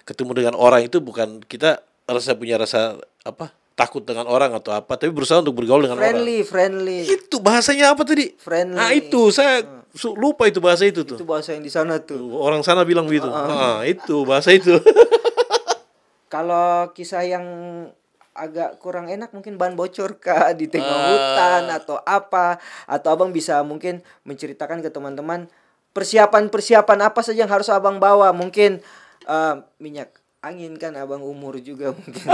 ketemu dengan orang itu bukan kita punya rasa apa takut dengan orang atau apa, tapi berusaha untuk bergaul dengan orang. Friendly. Itu bahasanya apa tadi? Friendly. Nah itu saya lupa itu bahasa itu tuh. Itu bahasa yang di sana tuh. Orang sana bilang begitu. Itu bahasa itu. Kalau kisah yang agak kurang enak mungkin ban bocor kah di tengah hutan atau apa, atau abang bisa mungkin menceritakan ke teman-teman persiapan apa saja yang harus abang bawa, mungkin minyak angin kan abang umur juga mungkin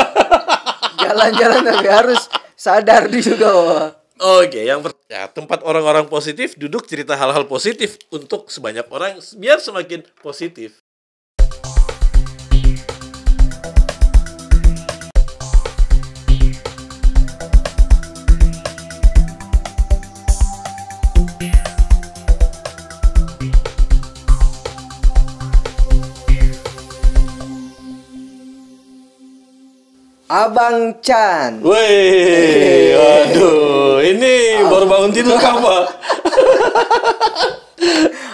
jalan-jalan tapi harus sadar juga bahwa Oke, tempat orang-orang positif duduk cerita hal-hal positif untuk sebanyak orang biar semakin positif. Abang Chan. Wih, waduh, ini baru bangun tidur apa?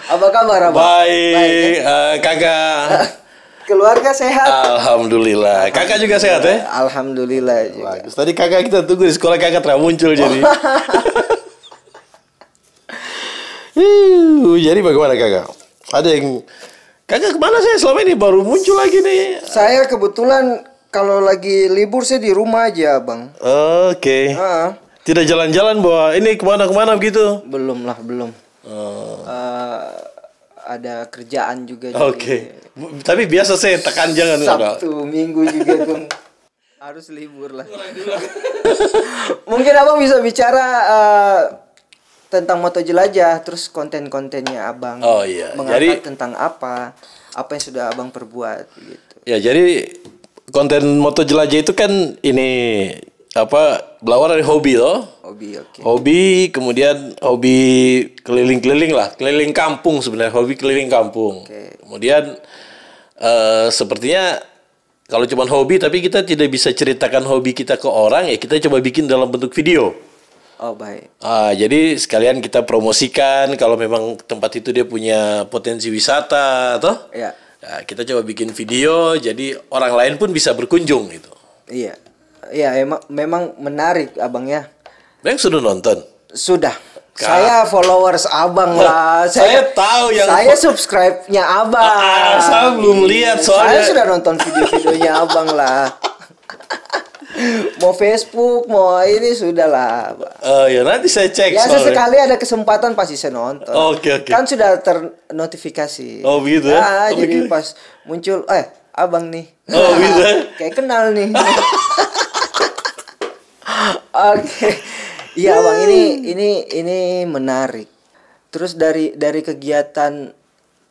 Apa kabar abang? Baik, kakak. Keluarga sehat? Alhamdulillah. Kakak juga sehat ya? Alhamdulillah juga. Bagus. Tadi kakak kita tunggu di sekolah, kakak telah muncul jadi. Jadi bagaimana kakak? Ada yang kakak kemana saya selama ini baru muncul lagi nih? Saya kebetulan kalau lagi libur saya di rumah aja bang. Oke. Tidak jalan-jalan bahwa ini kemana-kemana begitu? Belum. Ada kerjaan juga. Oke. Tapi biasa saya tekan jangan. Sabtu, Minggu juga tuh harus libur lah. Mungkin abang bisa bicara tentang Moto Jelajah, terus konten-kontennya abang. Oh iya. Mengangkat tentang apa yang sudah abang perbuat gitu. Ya jadi konten Moto Jelajah itu kan ini berawal dari hobi loh. Hobi, oke. Hobi, kemudian hobi keliling-keliling lah, keliling kampung sebenarnya, hobi keliling kampung. Oke. Kemudian sepertinya kalau cuma hobi tapi kita tidak bisa ceritakan hobi kita ke orang, ya kita coba bikin dalam bentuk video. Oh baik. Jadi sekalian kita promosikan kalau memang tempat itu dia punya potensi wisata, toh? Ya. Nah, kita coba bikin video, jadi orang lain pun bisa berkunjung gitu. Iya, memang menarik abang ya. Bang sudah nonton? Sudah. Saya followers abang lah. Saya tahu yang saya subscribe-nya abang. Saya belum lihat soalnya. Saya sudah nonton video-videonya abang lah. Mau Facebook, mau ini sudah lah. Ya nanti saya cek. Ya sesekali ada kesempatan pasti saya nonton. Oke. Kan sudah ternotifikasi. Oh begitu ya? Jadi pas muncul, abang nih. Oh gitu. Kayak kenal nih. Oke. Iya bang, ini menarik. Terus dari kegiatan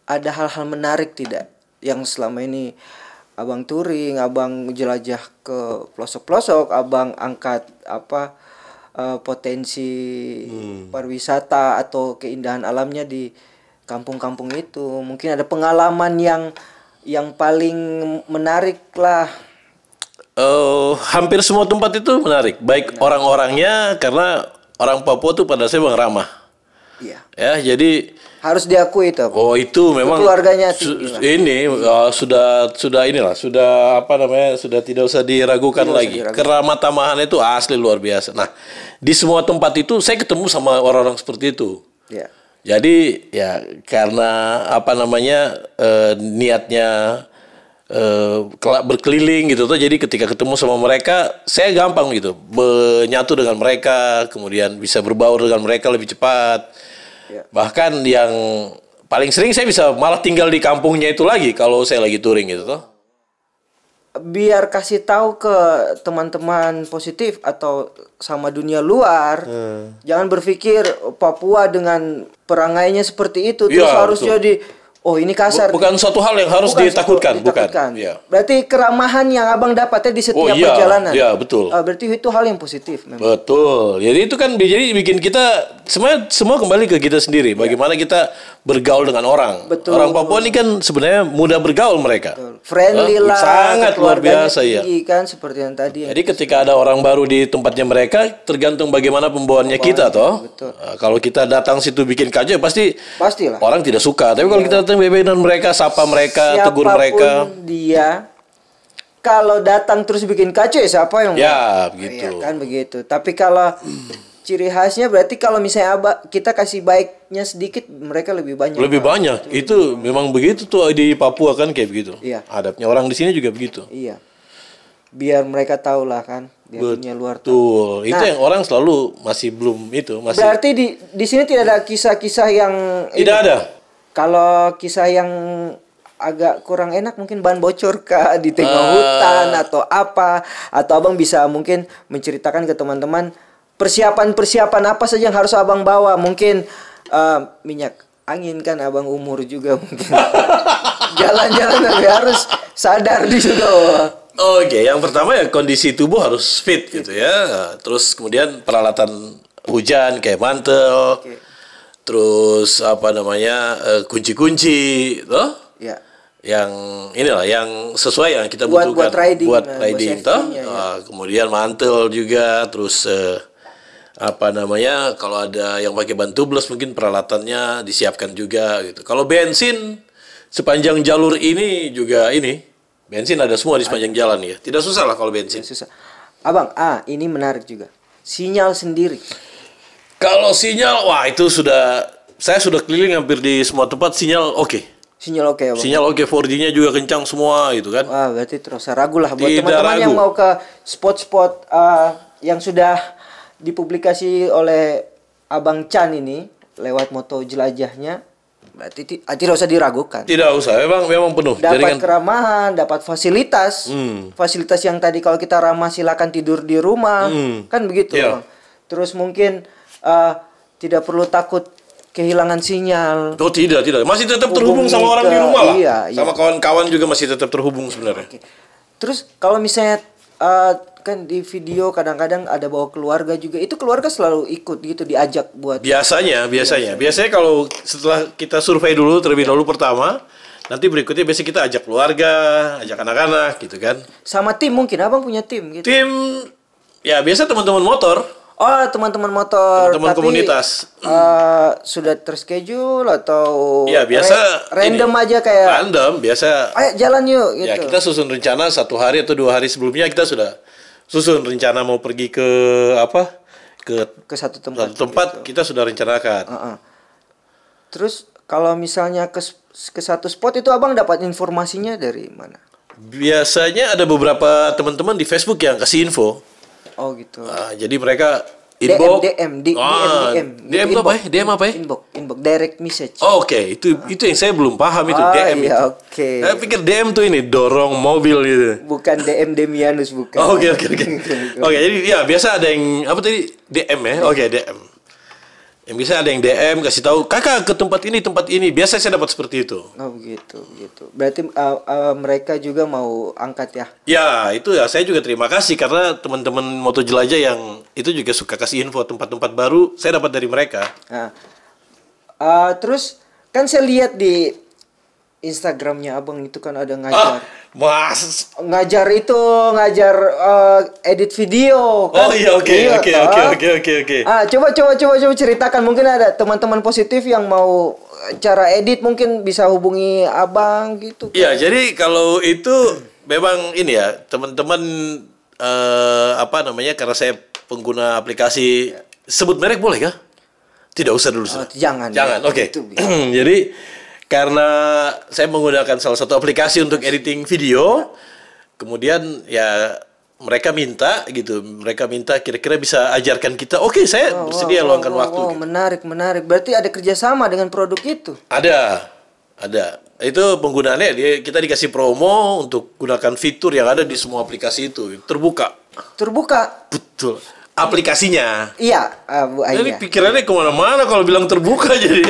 ada hal-hal menarik tidak yang selama ini abang touring, abang jelajah ke pelosok-pelosok, abang angkat potensi pariwisata atau keindahan alamnya di kampung-kampung itu. Mungkin ada pengalaman yang paling menarik lah. Hampir semua tempat itu menarik, baik orang-orangnya, karena orang Papua tuh pada saya bang ramah. Iya. Ya, jadi harus diakui itu. Oh itu memang keluarganya sudah sudah tidak usah diragukan lagi. Keramat tamahan itu asli luar biasa. Nah, di semua tempat itu saya ketemu sama orang-orang seperti itu. Ya. Jadi ya karena niatnya berkeliling gitu tuh, jadi ketika ketemu sama mereka saya gampang gitu menyatu dengan mereka, kemudian bisa berbaur dengan mereka lebih cepat. Ya. Bahkan yang paling sering saya bisa malah tinggal di kampungnya itu lagi kalau saya lagi touring gitu toh. Biar kasih tahu ke teman-teman positif atau sama dunia luar, jangan berpikir Papua dengan perangainya seperti itu terus harus jadi ini kasar. Bukan suatu hal yang harus ditakutkan. Bukan. Ya. Berarti keramahan yang abang dapatnya di setiap perjalanan. Iya, betul. Berarti itu hal yang positif memang. Betul. Jadi itu kan jadi bikin kita semua kembali ke kita sendiri. Bagaimana kita bergaul dengan orang. Betul. Orang Papua ini kan sebenarnya mudah bergaul mereka. Betul. Friendly lah. Sangat luar biasa ya. Kan seperti yang tadi. Jadi ketika ada orang baru di tempatnya mereka, tergantung bagaimana pembawaannya kita toh. Betul. Kalau kita datang situ bikin kacau pastilah orang tidak suka. Tapi kalau kita datang dengan mereka, sapa mereka, tegur mereka. Dia kalau datang terus bikin kacau ya siapa yang Ya, mau? begitu. Ya, kan begitu. Tapi kalau ciri khasnya berarti kalau misalnya kita kasih baiknya sedikit, mereka lebih banyak. Lebih banyak. Itu memang begitu tuh di Papua kan kayak begitu. Iya. Adabnya orang di sini juga begitu. Iya. Biar mereka tahu lah kan, biar dunia luar tahu. Betul. Itu yang orang selalu masih belum itu, masih Berarti di sini tidak ada kisah-kisah yang tidak ada. Kalau kisah yang agak kurang enak mungkin ban bocor kah di tengah hutan atau apa, atau abang bisa mungkin menceritakan ke teman-teman persiapan apa saja yang harus abang bawa, mungkin minyak angin kan abang umur juga mungkin jalan-jalan tapi harus sadar di situ. Oke, yang pertama ya kondisi tubuh harus fit gitu ya. Terus kemudian peralatan hujan kayak mantel. Oke. Terus apa namanya kunci-kunci, toh? Ya. Yang inilah yang sesuai yang kita Buat butuhkan riding, buat buat riding, toh? safety-nya, ya. Kemudian mantel juga, terus apa namanya kalau ada yang pakai ban tubeless mungkin peralatannya disiapkan juga gitu. Kalau bensin sepanjang jalur ini juga bensin ada semua di sepanjang jalan ya. Tidak susah lah kalau bensin. Susah. Abang, ini menarik juga. Sinyal sendiri. Kalau sinyal, wah itu saya sudah keliling hampir di semua tempat sinyal oke. Sinyal oke, Abang. Sinyal oke, 4G-nya juga kencang semua gitu kan. Wah, berarti terus ragu lah buat Tidak teman-teman yang ragu. mau ke spot-spot yang sudah dipublikasi oleh Abang Chan ini lewat moto jelajahnya. Berarti tidak usah diragukan. Tidak usah, memang penuh. Dapat Jaringan keramahan, dapat fasilitas. Fasilitas yang tadi kalau kita ramah silakan tidur di rumah. Kan begitu, Iya. Bang. Terus mungkin tidak perlu takut kehilangan sinyal. Oh tidak. Masih tetap terhubung Hubungi sama orang ke- di rumah lah. iya. Sama kawan-kawan juga masih tetap terhubung sebenarnya. Oke. Terus kalau misalnya kan di video kadang-kadang ada bawa keluarga juga. Itu keluarga selalu ikut gitu, diajak buat Biasanya kalau setelah kita survei dulu terlebih dahulu pertama, nanti berikutnya biasanya kita ajak keluarga, ajak anak-anak gitu kan. sama tim mungkin. Abang punya tim gitu. Tim ya biasa teman-teman motor, Oh, teman-teman motor. teman-teman Tapi, komunitas. sudah terschedule atau Ya biasa random ini, aja kayak random biasa. ayo jalan yuk gitu. Ya kita susun rencana 1 hari atau 2 hari sebelumnya kita sudah susun rencana mau pergi ke ke satu tempat. satu tempat kita sudah rencanakan. Terus kalau misalnya ke satu spot itu abang dapat informasinya dari mana? Biasanya ada beberapa teman-teman di Facebook yang kasih info. Oh gitu. Jadi mereka inbox. DM DM itu apa ya? DM apa ya? Inbox direct message. Oh, oke, itu yang saya belum paham itu DM iya, itu. oke. Saya pikir DM tuh ini dorong mobil gitu. Bukan DM Demianus bukan. Oh, oke. Oke, jadi ya biasa ada yang apa tadi DM ya? Oke, DM. Yang bisa ada yang DM kasih tahu, "Kakak ke tempat ini." Biasa saya dapat seperti itu. Oh begitu. Berarti mereka juga mau angkat ya. Ya, itu ya saya juga terima kasih karena teman-teman Moto Jelajah yang itu juga suka kasih info tempat-tempat baru, saya dapat dari mereka. Nah, terus kan saya lihat di Instagramnya abang itu kan ada ngajar. Mas. Ngajar edit video kan. Oh iya, oke. Coba ceritakan, mungkin ada teman-teman positif yang mau cara edit mungkin bisa hubungi abang gitu. Iya, jadi kalau itu memang ini ya, teman-teman apa namanya karena saya pengguna aplikasi sebut merek boleh kah? Tidak usah dulu. Jangan. Oke. Itu bisa. Jadi karena saya menggunakan salah satu aplikasi untuk editing video, kemudian ya mereka minta kira-kira bisa ajarkan kita. Oke, saya bersedia luangkan waktu. Oh, gitu. menarik. Berarti ada kerjasama dengan produk itu. Ada. Itu penggunaannya kita dikasih promo untuk gunakan fitur yang ada di semua aplikasi itu. Terbuka. Betul. Aplikasinya. Iya, Jadi iya. pikirannya kemana-mana kalau bilang terbuka jadi.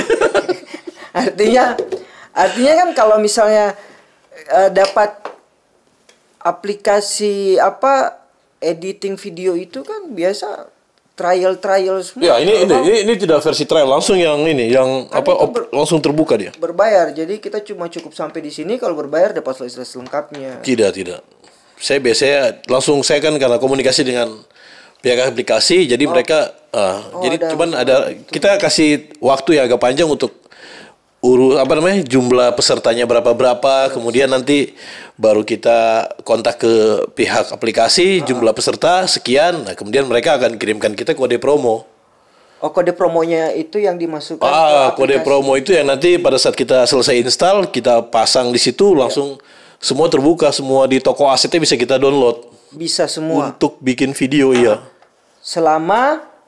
Artinya kan kalau misalnya dapat aplikasi editing video itu kan biasa trial semua. Ya, ini tidak versi trial, langsung yang langsung terbuka dia. Berbayar. Jadi kita cukup sampai di sini, kalau berbayar dapat fasilitas lengkapnya. Tidak. Saya biasanya langsung saya kan karena komunikasi dengan pihak aplikasi, jadi mereka jadi ada. cuman ada kita kasih waktu yang agak panjang untuk jumlah pesertanya berapa, kemudian nanti baru kita kontak ke pihak aplikasi, jumlah peserta sekian, nah kemudian mereka akan kirimkan kita kode promo. Oh, kode promonya itu yang dimasukkan ke kode aplikasi. promo itu yang nanti pada saat kita selesai install, kita pasang di situ langsung semua terbuka, semua di toko asetnya bisa kita download. Bisa semua. Untuk bikin video ya.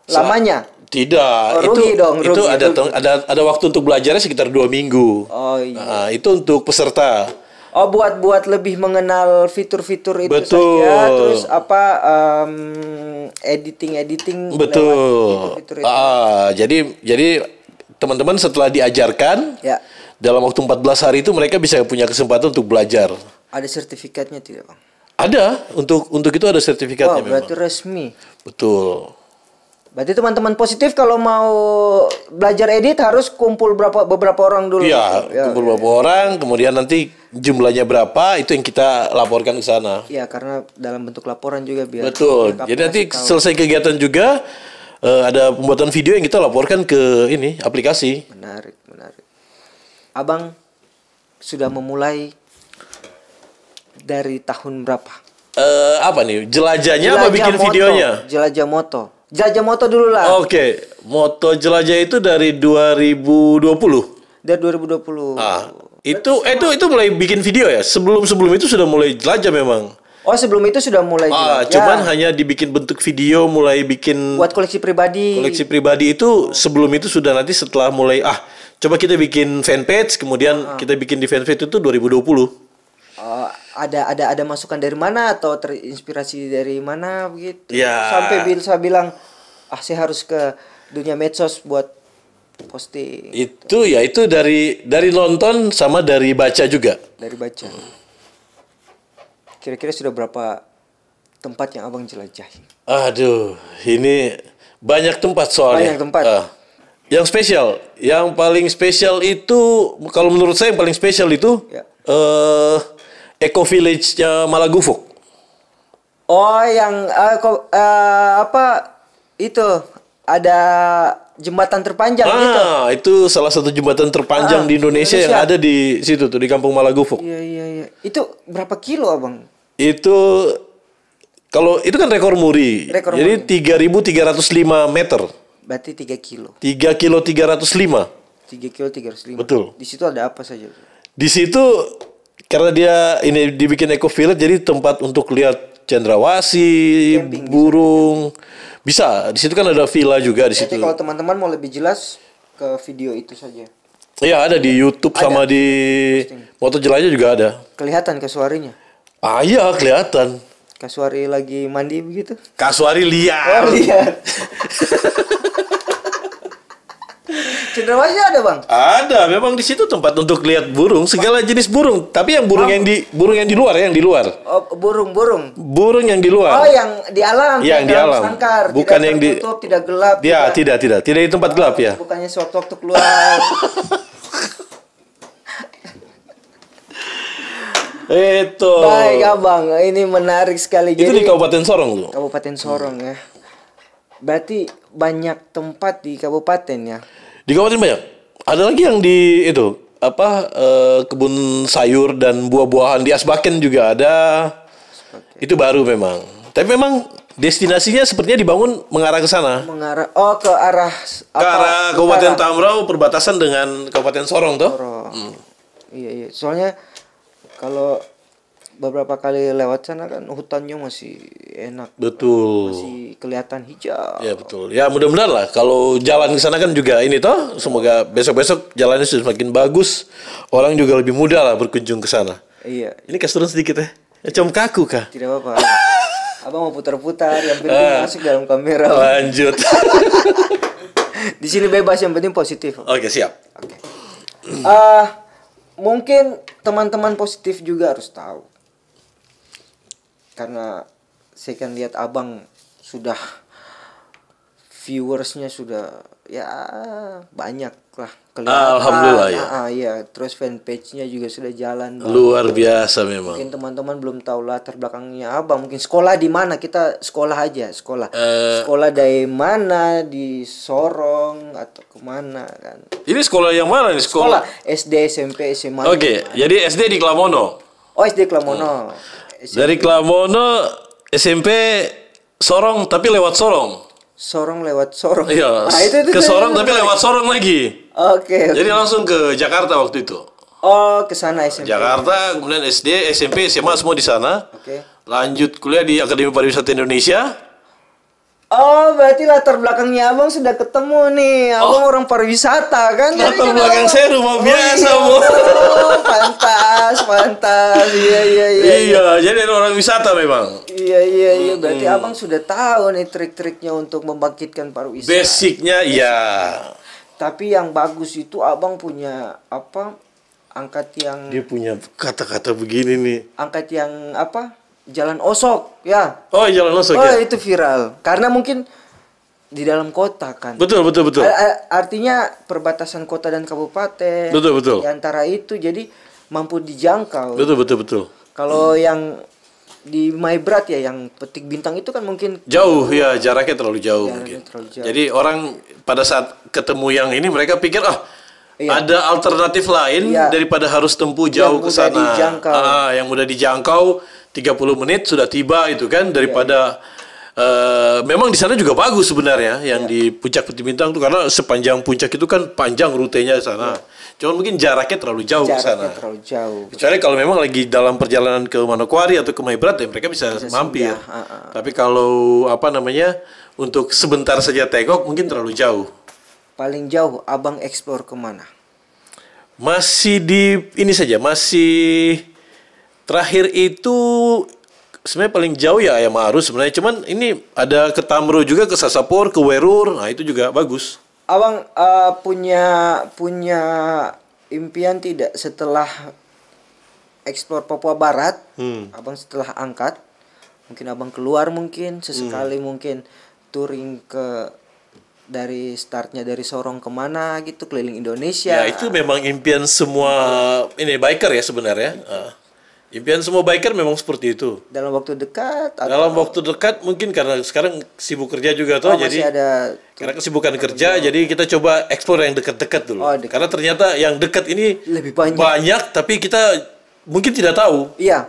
Lamanya. Tidak, rugi dong, itu rugi. ada waktu untuk belajarnya sekitar 2 minggu. Oh iya. Nah, itu untuk peserta. Oh, buat lebih mengenal fitur-fitur itu Betul. saja, terus editing Betul. fitur-fitur itu. Jadi teman-teman setelah diajarkan Ya. dalam waktu 14 hari itu mereka bisa punya kesempatan untuk belajar. Ada sertifikatnya tidak, Bang? Ada, untuk itu ada sertifikatnya memang. Berarti resmi. Betul. Berarti teman-teman positif kalau mau belajar edit harus kumpul beberapa orang dulu. Iya, kumpul beberapa orang, kemudian nanti jumlahnya berapa itu yang kita laporkan ke sana. Iya, karena dalam bentuk laporan juga biar. Betul. Jadi nanti selesai kegiatan juga ada pembuatan video yang kita laporkan ke ini aplikasi. Menarik. Abang sudah memulai dari tahun berapa? Apa nih? Jelajahnya apa bikin videonya? Jelajah moto. Jelajah moto dulu lah. Oke, moto jelajah itu dari 2020. Dari 2020. Itu mulai bikin video ya. Sebelum itu sudah mulai jelajah memang. Oh, sebelum itu sudah mulai jelajah. Cuman hanya dibikin bentuk video, mulai bikin buat koleksi pribadi. Koleksi pribadi itu sebelum itu sudah nanti setelah mulai coba kita bikin fanpage, kemudian kita bikin di fanpage itu 2020. Ada masukan dari mana atau terinspirasi dari mana begitu? Ya. Sampai bisa bilang saya harus ke dunia medsos buat posting. Itu dari nonton sama dari baca juga. Dari baca. Kira-kira sudah berapa tempat yang Abang jelajahi? Aduh, ini banyak tempat soalnya. Banyak tempat. Yang paling spesial itu kalau menurut saya yang paling spesial itu Eco Village-nya Malagufuk. Oh, yang itu ada jembatan terpanjang gitu. Itu salah satu jembatan terpanjang di Indonesia yang ada di situ tuh di Kampung Malagufuk. Iya. Itu berapa kilo, Abang? Itu itu kan rekor muri. Jadi 3.305 meter. Berarti 3 kilo. 3 kilo 305. 3 kilo 305. Betul. Di situ ada apa saja? Di situ karena dia ini dibikin Eco Village, jadi tempat untuk lihat cendrawasih, burung. Bisa. Di situ kan ada villa juga di situ. Jadi kalau teman-teman mau lebih jelas ke video itu saja. Iya, ada di YouTube sama di Moto Jelajah juga ada. Kelihatan kasuarinya? Iya, kelihatan. Kasuari lagi mandi begitu? Kasuari liar. Oh, liar. Cendrawasih ada, Bang? Ada, memang di situ tempat untuk lihat burung, segala jenis burung. Tapi yang burung yang di luar, yang di luar. Oh, burung. Burung yang di luar. Oh, yang di alam. Yang di alam. Sangkar, bukan yang di tidak gelap. Ya, tidak di tempat gelap ya. Bukannya sewaktu-waktu keluar. Itu. Baik, Abang. Ini menarik sekali. Itu di Kabupaten Sorong tuh. Kabupaten Sorong ya. Berarti banyak tempat di kabupaten ya. Di kabupaten banyak. Ada lagi yang di kebun sayur dan buah-buahan di Asbaken juga ada. Itu baru memang. Tapi memang destinasinya sepertinya dibangun mengarah ke sana. Ke arah Kabupaten Tambrau perbatasan dengan Kabupaten Sorong tuh. Iya. Soalnya kalau beberapa kali lewat sana kan hutannya masih enak. Betul. Masih kelihatan hijau. Ya betul. Ya mudah-mudahan lah kalau jalan ke sana kan juga ini toh, semoga besok-besok jalannya sudah semakin bagus. Orang juga lebih mudah lah berkunjung ke sana. Iya. Ini kasih turun sedikit ya. Macam kaku kah? Tidak apa-apa. Abang mau putar-putar, yang penting masuk dalam kamera. Lanjut. Di sini bebas, yang penting positif. Oke, siap. Oke. Mungkin teman-teman positif juga harus tahu. Karena saya kan lihat Abang sudah viewersnya sudah ya banyak lah Alhamdulillah ya. Iya, terus fanpage-nya juga sudah jalan. Luar biasa memang. Mungkin teman-teman belum tahu latar belakangnya Abang. Mungkin sekolah di mana? Kita sekolah aja, sekolah. Sekolah dari mana? Di Sorong atau kemana kan? Ini sekolah yang mana nih? Sekolah SD, SMP, SMA. Oke, jadi SD di Klamono. Oh, SD Klamono. Dari Klamono SMP Sorong tapi lewat Sorong. Sorong lewat Sorong. Iya. Itu ke Sorong tapi lewat Sorong lagi. Oke. Jadi langsung ke Jakarta waktu itu. Oh, ke sana SMP. Jakarta, kemudian SD, SMP, SMA semua di sana. Oke. Lanjut kuliah di Akademi Pariwisata Indonesia. Oh, berarti latar belakangnya Abang sudah ketemu nih. Abang orang pariwisata kan? Latar belakang saya rumah biasa, Bu. Pantas. Iya. Iya, jadi orang wisata memang. Iya. Berarti Abang sudah tahu nih trik-triknya untuk membangkitkan pariwisata. Basicnya iya. Tapi yang bagus itu Abang punya apa? Angkat yang Dia punya kata-kata begini nih. angkat yang apa? Jalan Osok, ya. Oh, Jalan Osok Oh, ya. itu viral. Karena mungkin di dalam kota kan. Betul. Artinya perbatasan kota dan kabupaten. Betul. Di antara itu jadi mampu dijangkau. Betul. Kalau yang di Maibrat ya, yang Petik Bintang itu kan mungkin Jauh ya, jaraknya terlalu jauh mungkin. terlalu jauh. Jadi orang pada saat ketemu yang ini mereka pikir Iya. ada alternatif lain Iya. daripada harus tempuh jauh ke mudah sana. dijangkau. Yang mudah dijangkau 30 menit sudah tiba itu kan daripada memang di sana juga bagus sebenarnya yang di Puncak Petik Bintang tuh karena sepanjang puncak itu kan panjang rutenya sana. Cuman mungkin jaraknya terlalu jauh ke sana. Jaraknya terlalu jauh. Kecuali kalau memang lagi dalam perjalanan ke Manokwari atau ke Maibrat ya mereka bisa mampir. singgah. Tapi kalau untuk sebentar saja tengok mungkin terlalu jauh. Paling jauh Abang explore kemana? Masih di ini saja, masih terakhir itu sebenarnya paling jauh ya Ayam Maru sebenarnya. Cuman ini ada ke Tamro juga, ke Sasapor, ke Werur. Nah, itu juga bagus. Abang punya impian tidak setelah explore Papua Barat? Abang setelah angkat, mungkin Abang keluar mungkin sesekali mungkin touring dari startnya dari Sorong kemana gitu, keliling Indonesia. Ya, itu memang impian semua ini biker ya sebenarnya. Impian semua biker memang seperti itu. Dalam waktu dekat? Dalam waktu dekat mungkin karena sekarang sibuk kerja juga tuh, jadi ada karena kesibukan kerja, jadi kita coba explore yang dekat-dekat dulu. Karena ternyata yang dekat ini lebih banyak. Tapi kita mungkin tidak tahu. Iya.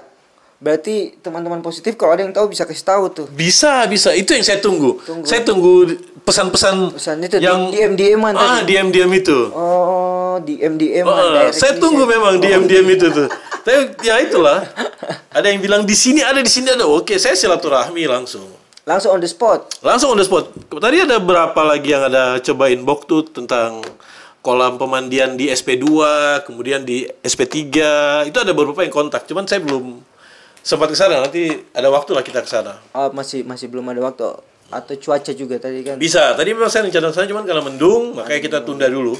Berarti teman-teman positif kalau ada yang tahu bisa kasih tahu tuh. Bisa. Itu yang saya tunggu. Saya tunggu pesan-pesan itu yang DM-an tadi. DM itu. Oh, DM. Saya tunggu memang DM itu tuh. Tapi ya itulah. Ada yang bilang di sini ada. Oke, saya silaturahmi langsung. Langsung on the spot. Tadi ada berapa lagi yang ada coba inbox tuh tentang kolam pemandian di SP2, kemudian di SP3. Itu ada beberapa yang kontak. Cuman saya belum sempat ke sana. Nanti ada waktu lah kita ke sana. Oh, masih belum ada waktu. Atau cuaca juga tadi kan? Bisa. Tadi memang saya rencana sana, cuman karena mendung, makanya kita tunda dulu.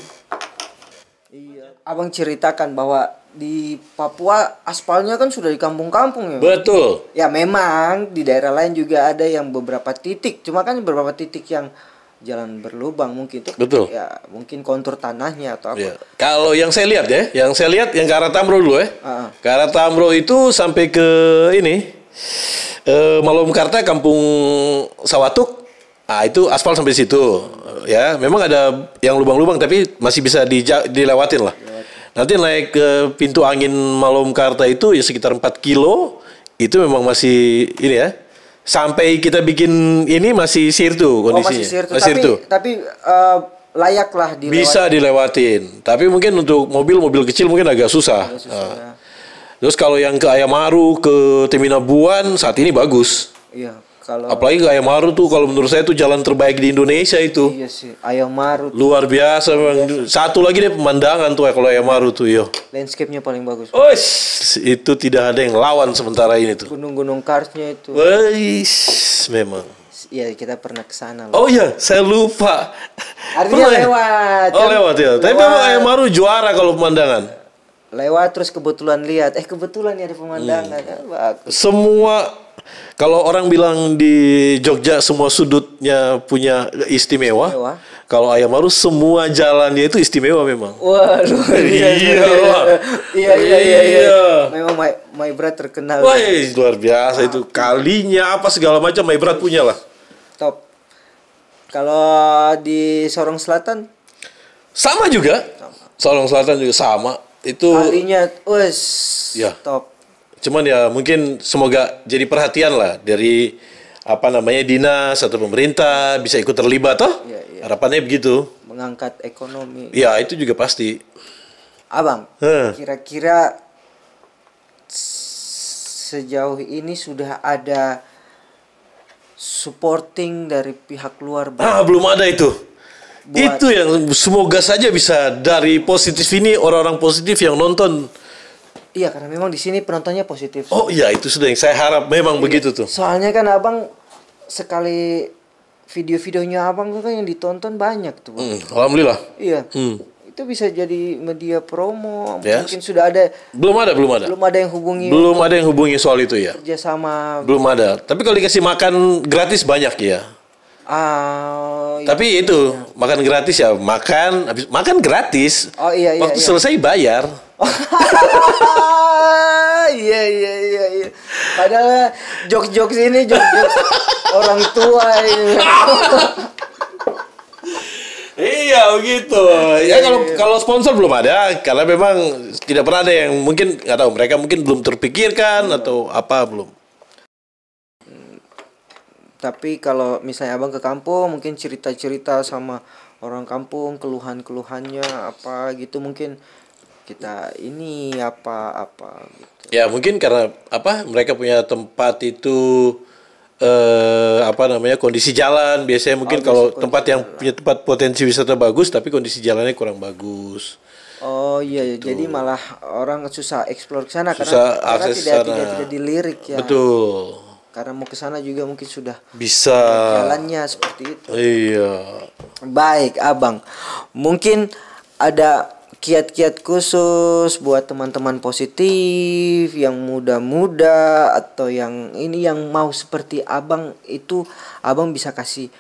Iya. Abang ceritakan bahwa di Papua aspalnya kan sudah di kampung-kampung ya? Betul. Ya memang di daerah lain juga ada yang beberapa titik. Cuma kan beberapa titik yang jalan berlubang mungkin tuh. Betul. Ya mungkin kontur tanahnya atau apa. Ya. Kalau yang saya lihat yang ke arah Tamro dulu ya. Ke arah Tamro itu sampai ke ini Malumkarta, Kampung Sawatuk. Nah, itu aspal sampai situ. Ya, memang ada yang lubang-lubang tapi masih bisa dilewatin lah. Nanti naik ke pintu angin Malumkarta itu ya sekitar 4 kilo. Itu memang masih ini ya. Sampai kita bikin ini masih sirtu kondisinya. Masih sirtu. Tapi layaklah dilewatin. Bisa dilewatin. Tapi mungkin untuk mobil kecil mungkin agak susah. Ya. Terus kalau yang ke Ayam Maru, ke Teminabuan saat ini bagus. Iya. Kalau apalagi ke Ayam Maru tuh kalau menurut saya itu jalan terbaik di Indonesia itu. Iya sih, Ayam Maru. Luar biasa memang. Satu lagi deh pemandangan tuh ya kalau Ayam Maru tuh yo. Landscape-nya paling bagus. Itu tidak ada yang lawan sementara ini tuh. Gunung-gunung karsnya itu. Memang. Iya, kita pernah ke sana. Oh iya, saya lupa. Artinya lewat. Oh, lewat ya. Tapi memang Ayam Maru juara kalau pemandangan. Lewat terus kebetulan lihat. Kebetulan ya ada pemandangan. Bagus. Semua Kalau orang bilang di Jogja semua sudutnya punya istimewa, kalau Ayam Maru semua jalannya itu istimewa memang. Wah, luar biasa. Iya. Memang My Brat terkenal. Wah, luar biasa itu. Kalinya apa segala macam My Brat punya lah. Top. Kalau di Sorong Selatan? Sama juga. Sorong Selatan juga sama. Itu kalinya, ya. Top. Cuman ya mungkin semoga jadi perhatian lah dari dinas atau pemerintah bisa ikut terlibat toh. Iya. Harapannya begitu. Mengangkat ekonomi. Ya, itu juga pasti. Abang, kira-kira sejauh ini sudah ada supporting dari pihak luar? Belum ada itu. Itu yang semoga saja bisa dari positif ini orang-orang positif yang nonton. Iya, karena memang di sini penontonnya positif. Oh iya, itu sudah yang saya harap memang begitu tuh. Soalnya kan abang sekali video-videonya abang kan yang ditonton banyak tuh. Alhamdulillah. Iya. Itu bisa jadi media promo. Mungkin sudah ada. Belum ada. Belum ada yang hubungi. Belum ada yang hubungi soal itu ya. Kerjasama. Belum ada. Tapi kalau dikasih makan gratis banyak ya. Tapi itu makan gratis ya makan gratis. Oh iya. Waktu selesai bayar. Iya. Padahal jokes ini jokes orang tua ini. Iya begitu. Ya kalau sponsor belum ada karena memang tidak pernah ada yang mungkin nggak tahu mereka mungkin belum terpikirkan atau apa belum. Tapi kalau misalnya abang ke kampung mungkin cerita-cerita sama orang kampung keluhan-keluhannya apa gitu mungkin kita ini apa gitu. Ya mungkin karena mereka punya tempat itu kondisi jalan biasanya mungkin kalau tempat yang punya tempat potensi wisata bagus tapi kondisi jalannya kurang bagus. Oh iya gitu. Jadi malah orang susah eksplor ke sana karena tidak dilirik ya. Betul. Karena mau ke sana juga mungkin sudah bisa jalannya seperti itu. Iya. Baik, Abang. Mungkin ada kiat-kiat khusus buat teman-teman positif yang muda-muda atau yang ini yang mau seperti Abang itu Abang bisa kasih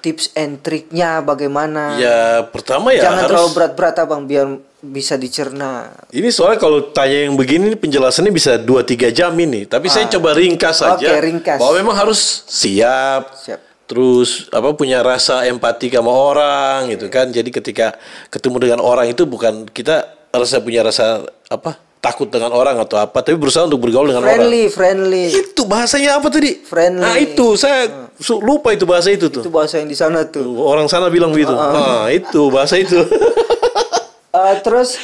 tips and triknya bagaimana? Ya, pertama ya jangan terlalu berat-berat Abang biar bisa dicerna. Ini soalnya kalau tanya yang begini penjelasannya bisa 2-3 jam ini. Tapi saya coba ringkas saja. Ringkas. Bahwa memang harus siap. Terus punya rasa empati sama orang gitu kan. Jadi ketika ketemu dengan orang itu bukan kita punya rasa takut dengan orang atau apa, tapi berusaha untuk bergaul dengan orang. Friendly. Itu bahasanya apa tadi? Friendly. Nah, itu saya lupa itu bahasa itu tuh. Itu bahasa yang di sana tuh. Orang sana bilang begitu. Itu bahasa itu. Terus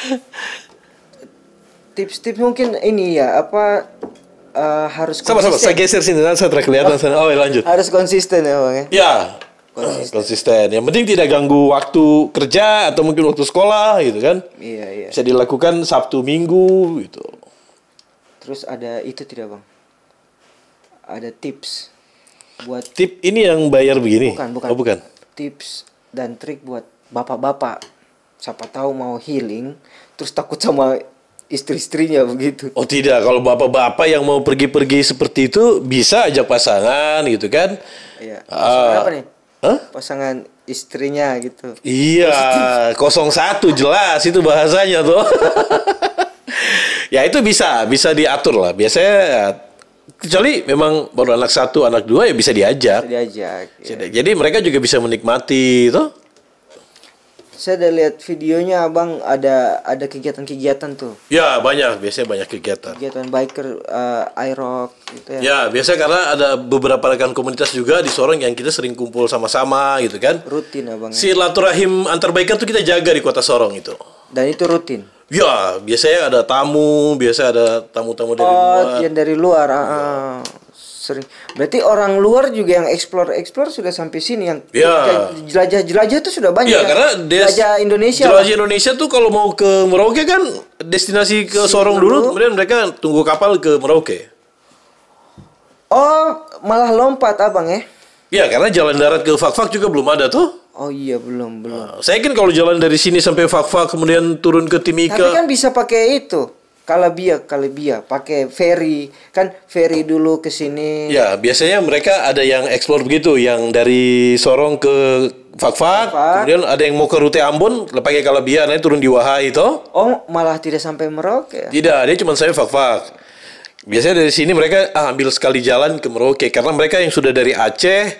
tips-tips mungkin ini ya harus konsisten. Sabar, saya geser sini dan saya terkelihatan sana. Lanjut. Harus konsisten ya Bang ya. Ya. Konsisten. Yang penting tidak ganggu waktu kerja atau mungkin waktu sekolah gitu kan. Iya. Bisa dilakukan Sabtu Minggu gitu. Terus ada itu tidak Bang? Ada tips buat tip ini yang bayar begini. Bukan. Tips dan trik buat bapak-bapak. Siapa tahu mau healing terus takut sama istri-istrinya begitu. Oh tidak, kalau bapak-bapak yang mau pergi-pergi seperti itu bisa ajak pasangan gitu kan. Iya. Pasangan apa nih? Pasangan istrinya gitu. Iya, 01 jelas itu bahasanya tuh. Ya itu bisa diatur lah. Biasanya kecuali memang baru anak 1, anak 2 ya bisa diajak. Ya. Jadi mereka juga bisa menikmati itu. Saya udah lihat videonya Abang ada kegiatan-kegiatan tuh. Ya biasanya banyak kegiatan. Kegiatan biker, iRock gitu ya. Ya biasanya karena ada beberapa rekan komunitas juga di Sorong yang kita sering kumpul sama-sama gitu kan. Rutin Abang. Silaturahim antar biker tuh kita jaga di kota Sorong itu. Dan itu rutin? Ya biasanya ada tamu tamu dari luar. Yang dari luar. Sering. Berarti orang luar juga yang explore sudah sampai sini yang jelajah-jelajah itu sudah banyak. Ya, karena jelajah Indonesia. Jelajah Indonesia tuh kalau mau ke Merauke kan destinasi ke Sorong dulu, kemudian mereka tunggu kapal ke Merauke. Oh, malah lompat Abang ya? Ya, karena jalan darat ke Fak-Fak juga belum ada tuh. Oh iya, belum. Saya yakin kalau jalan dari sini sampai Fak-Fak kemudian turun ke Timika. Tapi kan bisa pakai itu. Kalibia pakai ferry, kan ferry dulu ke sini. Ya, biasanya mereka ada yang explore begitu, yang dari Sorong ke Fak-Fak, kemudian ada yang mau ke rute Ambon, pakai Kalibia, nanti turun di Wahai itu. Oh, malah tidak sampai Merauke ya? Tidak, dia cuma sampai Fak-Fak. Biasanya dari sini mereka ambil sekali jalan ke Merauke, karena mereka yang sudah dari Aceh,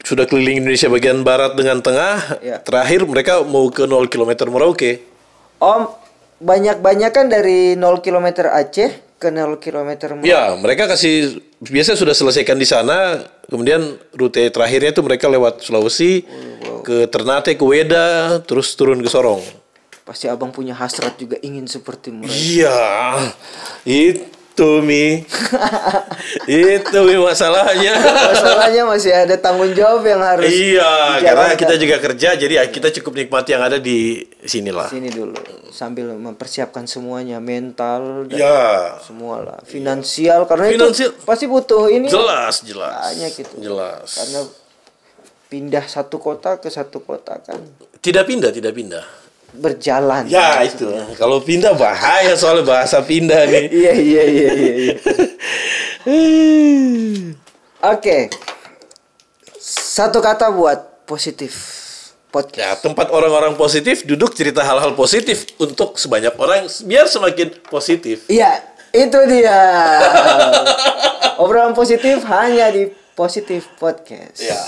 sudah keliling Indonesia bagian barat dengan tengah, terakhir mereka mau ke 0 km Merauke. Oh, banyak kan dari 0 km Aceh ke 0 km Merauke. Ya, mereka biasa sudah selesaikan di sana, kemudian rute terakhirnya itu mereka lewat Sulawesi, ke Ternate, ke Weda, terus turun ke Sorong. Pasti abang punya hasrat juga ingin seperti mereka. Iya, itu Mi. Itu Mi masalahnya. Masalahnya masih ada tanggung jawab yang harus karena kita juga kerja, jadi kita cukup nikmati yang ada di sinilah. Sini dulu, sambil mempersiapkan semuanya, mental dan semua lah, finansial, karena itu pasti butuh ini. Jelas. Banyak gitu. Jelas. Karena pindah satu kota ke satu kota kan. Tidak pindah. Berjalan. Ya itu. Kalau pindah bahaya soal bahasa pindah nih. Iya. Oke. Satu kata buat positif podcast. Ya, tempat orang-orang positif duduk cerita hal-hal positif untuk sebanyak orang biar semakin positif. Iya, itu dia. Obrolan positif hanya di Positif Podcast. Ya.